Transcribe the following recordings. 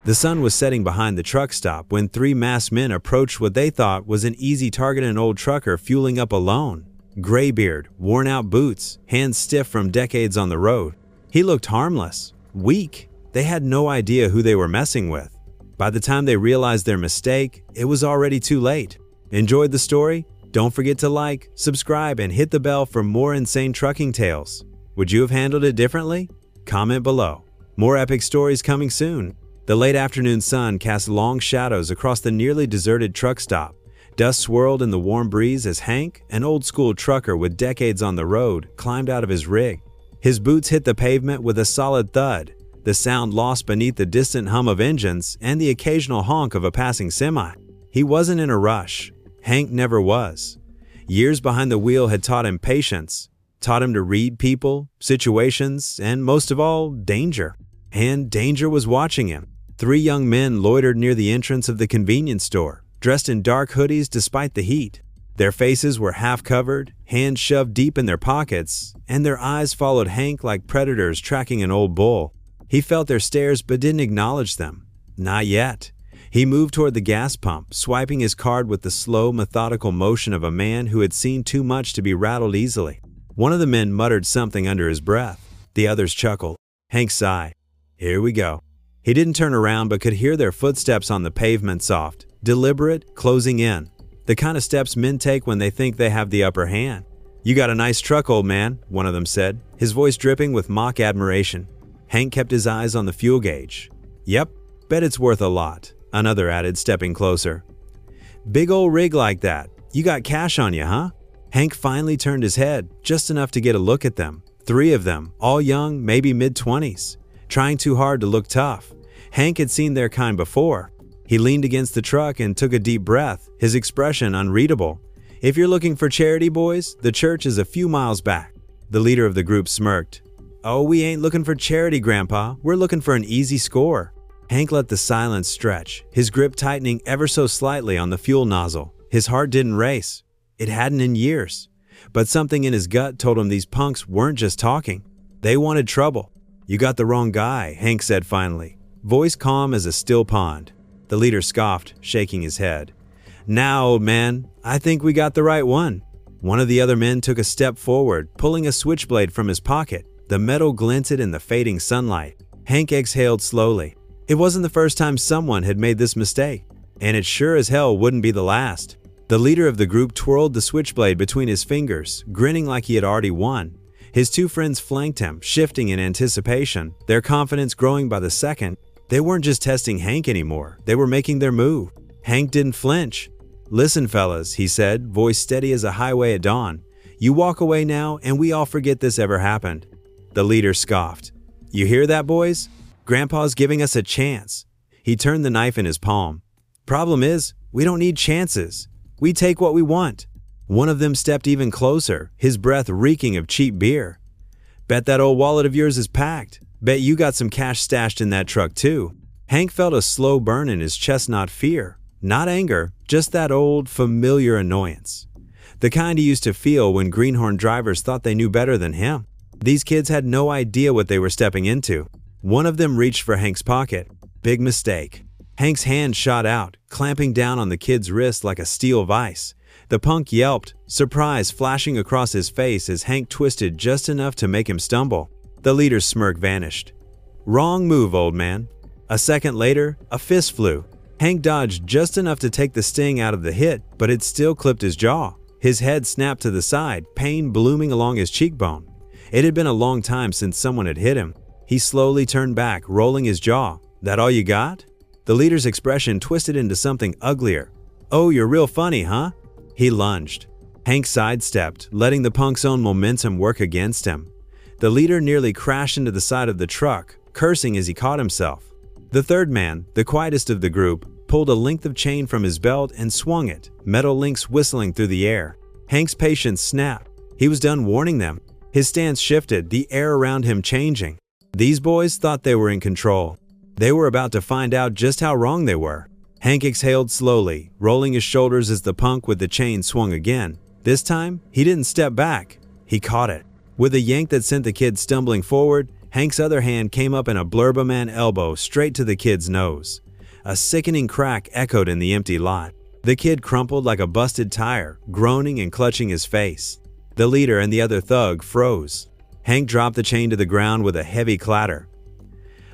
The sun was setting behind the truck stop when three masked men approached what they thought was an easy target: an old trucker fueling up alone. Graybeard, worn-out boots, hands stiff from decades on the road. He looked harmless, weak. They had no idea who they were messing with. By the time they realized their mistake, it was already too late. Enjoyed the story? Don't forget to like, subscribe, and hit the bell for more insane trucking tales. Would you have handled it differently? Comment below. More epic stories coming soon. The late afternoon sun cast long shadows across the nearly deserted truck stop. Dust swirled in the warm breeze as Hank, an old-school trucker with decades on the road, climbed out of his rig. His boots hit the pavement with a solid thud, the sound lost beneath the distant hum of engines and the occasional honk of a passing semi. He wasn't in a rush. Hank never was. Years behind the wheel had taught him patience, taught him to read people, situations, and most of all, danger. And danger was watching him. Three young men loitered near the entrance of the convenience store, dressed in dark hoodies despite the heat. Their faces were half covered, hands shoved deep in their pockets, and their eyes followed Hank like predators tracking an old bull. He felt their stares but didn't acknowledge them. Not yet. He moved toward the gas pump, swiping his card with the slow, methodical motion of a man who had seen too much to be rattled easily. One of the men muttered something under his breath. The others chuckled. Hank sighed. Here we go. He didn't turn around but could hear their footsteps on the pavement, soft, deliberate, closing in. The kind of steps men take when they think they have the upper hand. You got a nice truck, old man, one of them said, his voice dripping with mock admiration. Hank kept his eyes on the fuel gauge. Yep, bet it's worth a lot, another added, stepping closer. Big old rig like that. You got cash on you, huh? Hank finally turned his head, just enough to get a look at them. Three of them, all young, maybe mid-20s, trying too hard to look tough. Hank had seen their kind before. He leaned against the truck and took a deep breath, his expression unreadable. If you're looking for charity, boys, the church is a few miles back. The leader of the group smirked. Oh, we ain't looking for charity, Grandpa. We're looking for an easy score. Hank let the silence stretch, his grip tightening ever so slightly on the fuel nozzle. His heart didn't race. It hadn't in years. But something in his gut told him these punks weren't just talking. They wanted trouble. You got the wrong guy, Hank said finally, voice calm as a still pond. The leader scoffed, shaking his head. Now, old man, I think we got the right one. One of the other men took a step forward, pulling a switchblade from his pocket. The metal glinted in the fading sunlight. Hank exhaled slowly. It wasn't the first time someone had made this mistake, and it sure as hell wouldn't be the last. The leader of the group twirled the switchblade between his fingers, grinning like he had already won. His two friends flanked him, shifting in anticipation, their confidence growing by the second. They weren't just testing Hank anymore. They were making their move. Hank didn't flinch. Listen, fellas, he said, voice steady as a highway at dawn. You walk away now, and we all forget this ever happened. The leader scoffed. You hear that, boys? Grandpa's giving us a chance. He turned the knife in his palm. Problem is, we don't need chances. We take what we want. One of them stepped even closer, his breath reeking of cheap beer. Bet that old wallet of yours is packed. Bet you got some cash stashed in that truck too. Hank felt a slow burn in his chest, not fear, not anger, just that old, familiar annoyance. The kind he used to feel when greenhorn drivers thought they knew better than him. These kids had no idea what they were stepping into. One of them reached for Hank's pocket. Big mistake. Hank's hand shot out, clamping down on the kid's wrist like a steel vise. The punk yelped, surprise flashing across his face as Hank twisted just enough to make him stumble. The leader's smirk vanished. Wrong move, old man. A second later, a fist flew. Hank dodged just enough to take the sting out of the hit, but it still clipped his jaw. His head snapped to the side, pain blooming along his cheekbone. It had been a long time since someone had hit him. He slowly turned back, rolling his jaw. That all you got? The leader's expression twisted into something uglier. Oh, you're real funny, huh? He lunged. Hank sidestepped, letting the punk's own momentum work against him. The leader nearly crashed into the side of the truck, cursing as he caught himself. The third man, the quietest of the group, pulled a length of chain from his belt and swung it, metal links whistling through the air. Hank's patience snapped. He was done warning them. His stance shifted, the air around him changing. These boys thought they were in control. They were about to find out just how wrong they were. Hank exhaled slowly, rolling his shoulders as the punk with the chain swung again. This time, he didn't step back. He caught it. With a yank that sent the kid stumbling forward, Hank's other hand came up in a blurb-a-man elbow straight to the kid's nose. A sickening crack echoed in the empty lot. The kid crumpled like a busted tire, groaning and clutching his face. The leader and the other thug froze. Hank dropped the chain to the ground with a heavy clatter.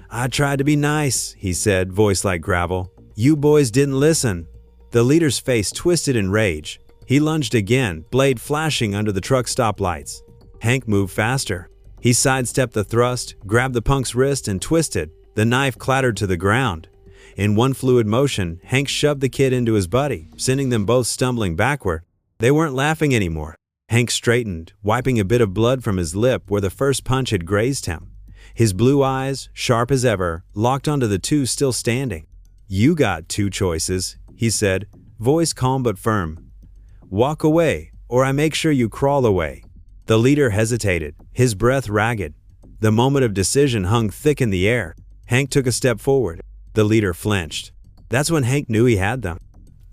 "I tried to be nice," he said, voice like gravel. "You boys didn't listen." The leader's face twisted in rage. He lunged again, blade flashing under the truck stoplights. Hank moved faster. He sidestepped the thrust, grabbed the punk's wrist, and twisted. The knife clattered to the ground. In one fluid motion, Hank shoved the kid into his buddy, sending them both stumbling backward. They weren't laughing anymore. Hank straightened, wiping a bit of blood from his lip where the first punch had grazed him. His blue eyes, sharp as ever, locked onto the two still standing. "You got two choices," he said, voice calm but firm. "Walk away, or I make sure you crawl away." The leader hesitated, his breath ragged. The moment of decision hung thick in the air. Hank took a step forward. The leader flinched. That's when Hank knew he had them.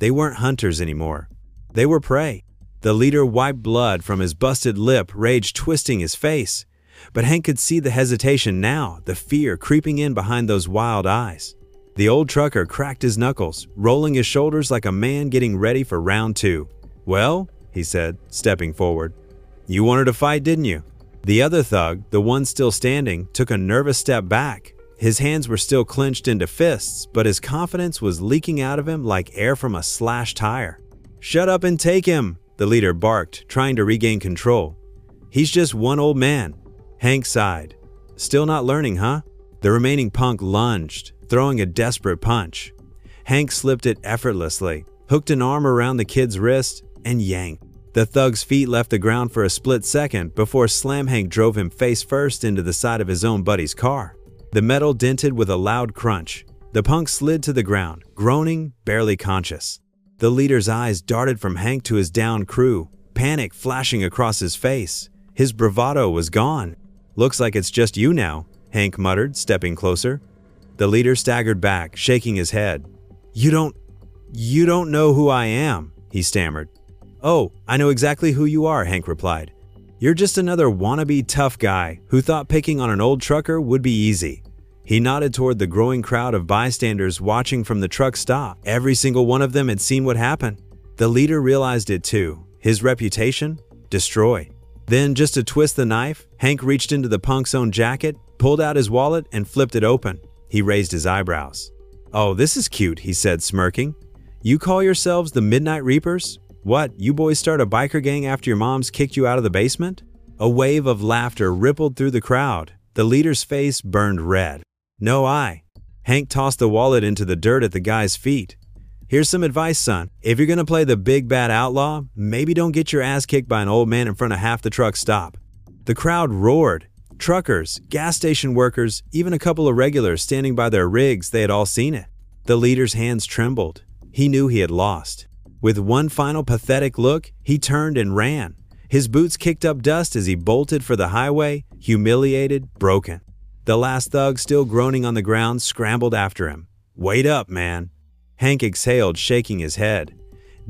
They weren't hunters anymore. They were prey. The leader wiped blood from his busted lip, rage twisting his face. But Hank could see the hesitation now, the fear creeping in behind those wild eyes. The old trucker cracked his knuckles, rolling his shoulders like a man getting ready for round two. "Well," he said, stepping forward. "You wanted to fight, didn't you?" The other thug, the one still standing, took a nervous step back. His hands were still clenched into fists, but his confidence was leaking out of him like air from a slashed tire. "Shut up and take him," the leader barked, trying to regain control. "He's just one old man." Hank sighed. "Still not learning, huh?" The remaining punk lunged, throwing a desperate punch. Hank slipped it effortlessly, hooked an arm around the kid's wrist, and yanked. The thug's feet left the ground for a split second before Slam Hank drove him face first into the side of his own buddy's car. The metal dented with a loud crunch. The punk slid to the ground, groaning, barely conscious. The leader's eyes darted from Hank to his downed crew, panic flashing across his face. His bravado was gone. "Looks like it's just you now," Hank muttered, stepping closer. The leader staggered back, shaking his head. You don't know who I am," he stammered. "Oh, I know exactly who you are," Hank replied. "You're just another wannabe tough guy who thought picking on an old trucker would be easy." He nodded toward the growing crowd of bystanders watching from the truck stop. Every single one of them had seen what happened. The leader realized it too. His reputation? Destroyed. Then, just to twist the knife, Hank reached into the punk's own jacket, pulled out his wallet, and flipped it open. He raised his eyebrows. "Oh, this is cute," he said, smirking. "You call yourselves the Midnight Reapers? What, you boys start a biker gang after your moms kicked you out of the basement?" A wave of laughter rippled through the crowd. The leader's face burned red. "No, Hank tossed the wallet into the dirt at the guy's feet. "Here's some advice, son. If you're gonna play the big bad outlaw, maybe don't get your ass kicked by an old man in front of half the truck stop." The crowd roared. Truckers, gas station workers, even a couple of regulars standing by their rigs, they had all seen it. The leader's hands trembled. He knew he had lost. With one final pathetic look, he turned and ran. His boots kicked up dust as he bolted for the highway, humiliated, broken. The last thug, still groaning on the ground, scrambled after him. "Wait up, man." Hank exhaled, shaking his head.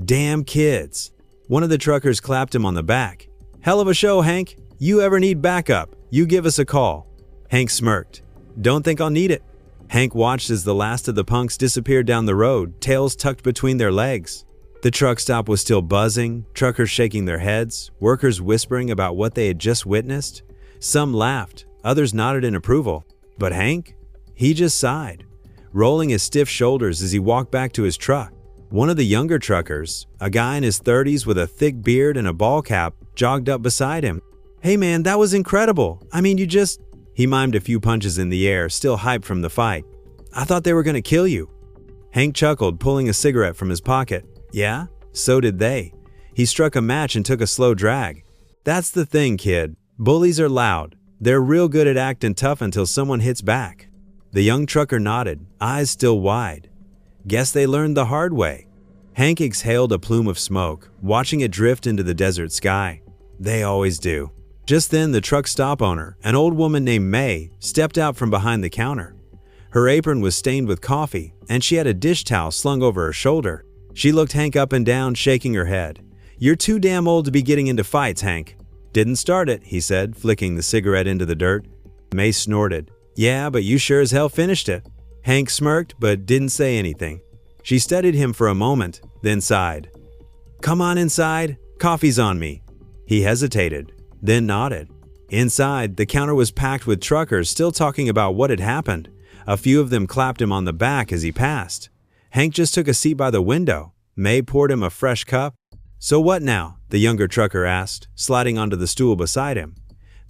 "Damn kids." One of the truckers clapped him on the back. "Hell of a show, Hank. You ever need backup, you give us a call." Hank smirked. "Don't think I'll need it." Hank watched as the last of the punks disappeared down the road, tails tucked between their legs. The truck stop was still buzzing, truckers shaking their heads, workers whispering about what they had just witnessed. Some laughed, others nodded in approval. But Hank? He just sighed, rolling his stiff shoulders as he walked back to his truck. One of the younger truckers, a guy in his 30s with a thick beard and a ball cap, jogged up beside him. "Hey man, that was incredible. I mean, He mimed a few punches in the air, still hyped from the fight. "I thought they were gonna kill you." Hank chuckled, pulling a cigarette from his pocket. "Yeah? So did they." He struck a match and took a slow drag. "That's the thing, kid. Bullies are loud. They're real good at acting tough until someone hits back." The young trucker nodded, eyes still wide. "Guess they learned the hard way." Hank exhaled a plume of smoke, watching it drift into the desert sky. They always do. Just then, the truck stop owner, an old woman named May, stepped out from behind the counter. Her apron was stained with coffee, and she had a dish towel slung over her shoulder. She looked Hank up and down, shaking her head. "You're too damn old to be getting into fights, Hank." "Didn't start it," he said, flicking the cigarette into the dirt. May snorted. Yeah, but you sure as hell finished it. Hank smirked but didn't say anything. She studied him for a moment, then sighed. Come on inside, coffee's on me. He hesitated, then nodded. Inside, the counter was packed with truckers still talking about what had happened. A few of them clapped him on the back as he passed. Hank just took a seat by the window. May poured him a fresh cup. So what now? The younger trucker asked, sliding onto the stool beside him.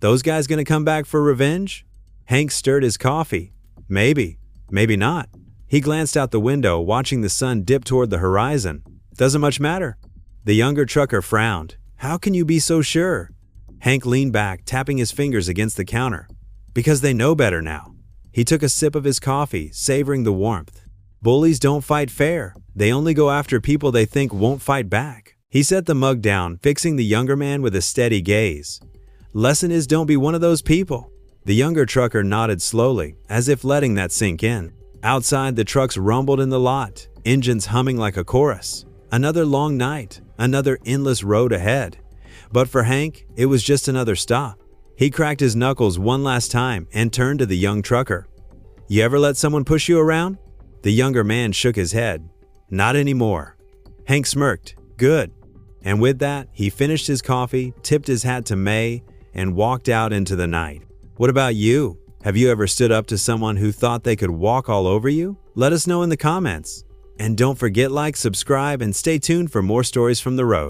Those guys gonna come back for revenge? Hank stirred his coffee. Maybe, maybe not. He glanced out the window, watching the sun dip toward the horizon. Doesn't much matter. The younger trucker frowned. How can you be so sure? Hank leaned back, tapping his fingers against the counter. Because they know better now. He took a sip of his coffee, savoring the warmth. Bullies don't fight fair. They only go after people they think won't fight back. He set the mug down, fixing the younger man with a steady gaze. Lesson is don't be one of those people. The younger trucker nodded slowly, as if letting that sink in. Outside, the trucks rumbled in the lot, engines humming like a chorus. Another long night, another endless road ahead. But for Hank, it was just another stop. He cracked his knuckles one last time and turned to the young trucker. You ever let someone push you around? The younger man shook his head. Not anymore. Hank smirked. Good. And with that, he finished his coffee, tipped his hat to May, and walked out into the night. What about you? Have you ever stood up to someone who thought they could walk all over you? Let us know in the comments. And don't forget, like, subscribe, and stay tuned for more stories from the road.